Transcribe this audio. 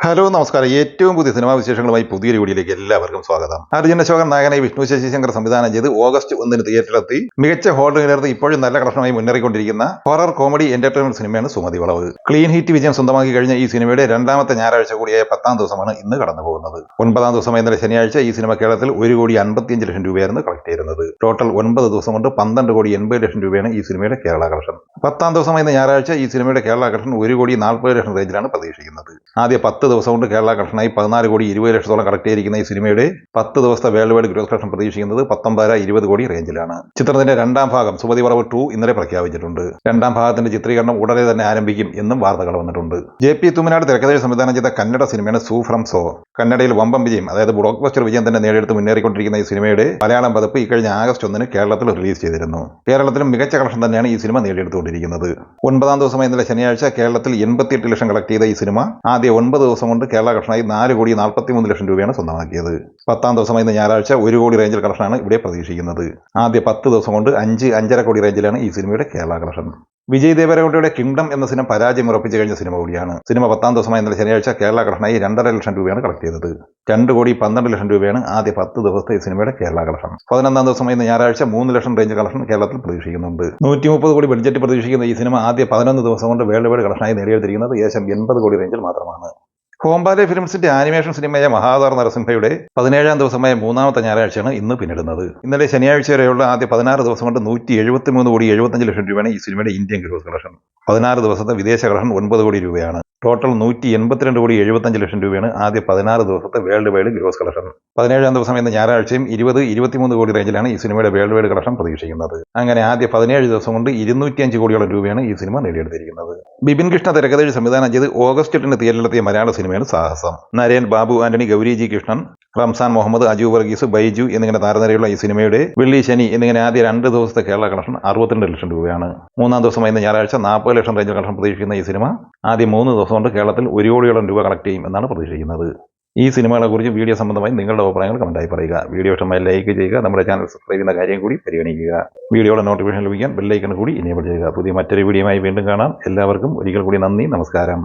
Hello നമസ്കാരം. ഏറ്റവും പുതിയ സിനിമാ വിശേഷങ്ങളുമായി പുതിയൊരു വീഡിയോയിലേക്ക് എല്ലാവർക്കും സ്വാഗതം. അർജുൻ അശോകൻ നായകനായി വിഷ്ണു ശശിശങ്കർ സംവിധാനം ചെയ്ത് ഓഗസ്റ്റ് 1 തിയേറ്ററിലെത്തി മികച്ച ഹോൾഡറിനടുത്ത് ഇപ്പോഴും നല്ല കളക്ഷനുമായി മുന്നേറിക്കൊണ്ടിരിക്കുന്ന ഹൊറർ കോമഡി എന്റർടൈൻമെന്റ് സിനിമയാണ് സുമതി വളവ്. ക്ലീൻ ഹിറ്റ് വിജയം സ്വന്തമാക്കി കഴിഞ്ഞ ഈ സിനിമയുടെ രണ്ടാമത്തെ ഞായറാഴ്ച കൂടിയായ 10-ാം ദിവസമാണ് ഇന്ന് കടന്നു പോകുന്നത്. 9-ാം ദിവസമായ ഇന്നലെ ശനിയാഴ്ച ഈ സിനിമ കേരളത്തിൽ 1,55,00,000 രൂപയായിരുന്നു കളക്ട് ചെയ്യുന്നത്. ടോട്ടൽ 9 ദിവസം കൊണ്ട് 12,80,00,000 രൂപയാണ് ഈ സിനിമയുടെ കേരള കളക്ഷൻ. 10-ാം ദിവസമായ ഇന്ന് ഞായറാഴ്ച ഈ സിനിമയുടെ കേരള കളക്ഷൻ 1,40,00,000 റേഞ്ചിലാണ് പ്രതീക്ഷിക്കുന്നത്. ആദ്യ 10 ദിവസം കൊണ്ട് കേരള കളക്ഷനായി 14,20,00,000 കളക്ട് ചെയ്തിരിക്കുന്ന ഈ സിനിമയുടെ 10 ദിവസത്തെ വേൾഡ് വൈഡ് ഗ്രോസ് കളക്ഷൻ പ്രതീക്ഷിക്കുന്നത് 19,20 കോടി റേഞ്ചിലാണ്. ചിത്രത്തിന്റെ രണ്ടാം ഭാഗം സുമതി വളവ് 2 ഇന്നലെ പ്രഖ്യാപിച്ചിട്ടുണ്ട്. രണ്ടാം ഭാഗത്തിന്റെ ചിത്രീകരണം ഉടനെ തന്നെ ആരംഭിക്കും എന്നും വാർത്തകൾ വന്നിട്ടുണ്ട്. JP തുമ്മനാട് തിരക്കഥയിൽ സംവിധാനം ചെയ്ത കന്നഡ സിനിമയാണ് സൂ ഫ്രം സോ. കന്നഡയിൽ വമ്പം വിജയം, അതായത് ബ്ലോക്ക് ബസ്റ്റർ വിജയം തന്നെ നേടിയെടുത്ത് മുന്നേറിക്കൊണ്ടിരിക്കുന്ന ഈ സിനിമയുടെ മലയാളം പതിപ്പ് ഈ കഴിഞ്ഞ ആഗസ്റ്റ് 1 കേരളത്തിൽ റിലീസ് ചെയ്തിരുന്നു. കേരളത്തിലും മികച്ച കളക്ഷൻ തന്നെയാണ് ഈ സിനിമ നേടിയെടുത്തുകൊണ്ടിരിക്കുന്നത്. 9-ാം ദിവസമായ ഇന്നലെ ശനിയാഴ്ച കേരളത്തിൽ 88 ലക്ഷം കളക്ട് ചെയ്ത ഈ സിനിമ ആദ്യ 9 ദിവസം കൊണ്ട് കേരള കളക്ഷനായി 4,43,00,000 രൂപയാണ് സ്വന്തമാക്കിയത്. 10-ാം ദിവസമായ ഇന്ന് ഞായറാഴ്ച 1 കോടി റേഞ്ചിൽ കളക്ഷനാണ് ഇവിടെ പ്രതീക്ഷിക്കുന്നത്. ആദ്യ 10 ദിവസം കൊണ്ട് 5-5.5 കോടി റേഞ്ചിലാണ് ഈ സിനിമയുടെ കേരള കളക്ഷൻ. വിജയ് ദേവരകൊണ്ടയുടെ കിങ്ഡം എന്ന സിനിമ പരാജയം ഉറപ്പിച്ചു കഴിഞ്ഞ സിനിമ കൂടിയാണ്. സിനിമ 10-ാം ദിവസമായ ഇന്നലെ ശനിയാഴ്ച കേരള കളക്ഷനായി 2.5 ലക്ഷം രൂപയാണ് കളക്ട് ചെയ്തത്. 2,12,00,000 രൂപയാണ് ആദ്യ 10 ദിവസത്തെ ഈ സിനിമയുടെ കേരള കളക്ഷൻ. 11-ാം ദിവസമായ ഇന്ന് ഞായറാഴ്ച 3 ലക്ഷം റേഞ്ച് കളക്ഷൻ കേരളത്തിൽ പ്രതീക്ഷിക്കുന്നുണ്ട്. 130 കോടി ബഡ്ജറ്റ് പ്രതീക്ഷിക്കുന്ന ഈ സിനിമ ആദ്യ 11 ദിവസം കൊണ്ട് വേൾഡ് വൈഡ് കളക്ഷനായി നേടിയെടുത്തിരിക്കുന്നത് ഏകദേശം 80 കോടി റേഞ്ചിൽ മാത്രമാണ്. ഹോംബാലെ ഫിലിംസിന്റെ ആനിമേഷൻ സിനിമയായ മഹാധാർ നരസിംഹയുടെ 17-ാം ദിവസമായ 3-ാമത്തെ ഞായറാഴ്ചയാണ് ഇന്ന് പിന്നിടുന്നത്. ഇന്നലെ ശനിയാഴ്ച വരെയുള്ള ആദ്യ 16 ദിവസം കൊണ്ട് 173,75,00,000 രൂപയാണ് ഈ സിനിമയുടെ ഇന്ത്യൻ ഗ്രോസ് കളക്ഷൻ. 16 ദിവസത്തെ വിദേശ കളക്ഷൻ 9 കോടി രൂപയാണ്. ടോട്ടൽ 182,75,00,000 രൂപയാണ് ആദ്യ 16 ദിവസത്തെ വേൾഡ് വൈഡ് ഗ്രോസ് കളക്ഷൻ. 17-ാം ദിവസം ഇന്ന് ഞായറാഴ്ചയും 20-23 കോടി റേഞ്ചിലാണ് ഈ സിനിമയുടെ വേൾഡ് വൈഡ് കളക്ഷൻ പ്രതീക്ഷിക്കുന്നത്. അങ്ങനെ ആദ്യ 17 ദിവസം കൊണ്ട് 205 കോടിയോളം രൂപയാണ് ഈ സിനിമ നേടിയെടുത്തിരിക്കുന്നത്. ബിപിൻ കൃഷ്ണ തിരക്കഥയിൽ സംവിധാനം ചെയ്ത് ഓഗസ്റ്റ് 8 തിയേറ്ററിലെത്തിയ മലയാള സിനിമയാണ് സാഹസം. നരേൻ, ബാബു ആന്റണി, ഗൗരി ജി കൃഷ്ണൻ, റംസാൻ മുഹമ്മദ്, അജു വർഗീസ്, ബൈജു എന്നിങ്ങനെ താരനിരയുള്ള ഈ സിനിമയുടെ വെള്ളി, ശനി എന്നിങ്ങനെ ആദ്യ 2 ദിവസത്തെ കേരള കളക്ഷൻ 62 ലക്ഷം രൂപയാണ്. 3-ാം ദിവസമായ ഇന്ന് ഞായറാഴ്ച 40 ലക്ഷം റേഞ്ചിൽ കളക്ഷൻ പ്രതീക്ഷിക്കുന്ന ഈ സിനിമ ആദ്യ 3 ദിവസം കൊണ്ട് കേരളത്തിൽ 1 കോടിയോളം രൂപ കളക്ട് ചെയ്യും എന്നാണ് പ്രതീക്ഷിക്കുന്നത്. ഈ സിനിമകളെക്കുറിച്ച് വീഡിയോ സംബന്ധമായി നിങ്ങളുടെ അഭിപ്രായങ്ങൾ കമന്റായി പറയുക. വീഡിയോ ഇഷ്ടമായി ലൈക്ക് ചെയ്യുക. നമ്മുടെ ചാനൽ സബ്സ്ക്രൈബ് ചെയ്യുന്ന കാര്യം കൂടി പരിഗണിക്കുക. വീഡിയോയുടെ നോട്ടിഫിക്കേഷൻ ലഭിക്കാൻ ബെല്ലൈക്കൺ കൂടി എനേബിൾ ചെയ്യുക. പുതിയ മറ്റൊരു വീഡിയോയുമായി വീണ്ടും കാണാം. എല്ലാവർക്കും ഒരിക്കൽ കൂടി നന്ദി, നമസ്കാരം.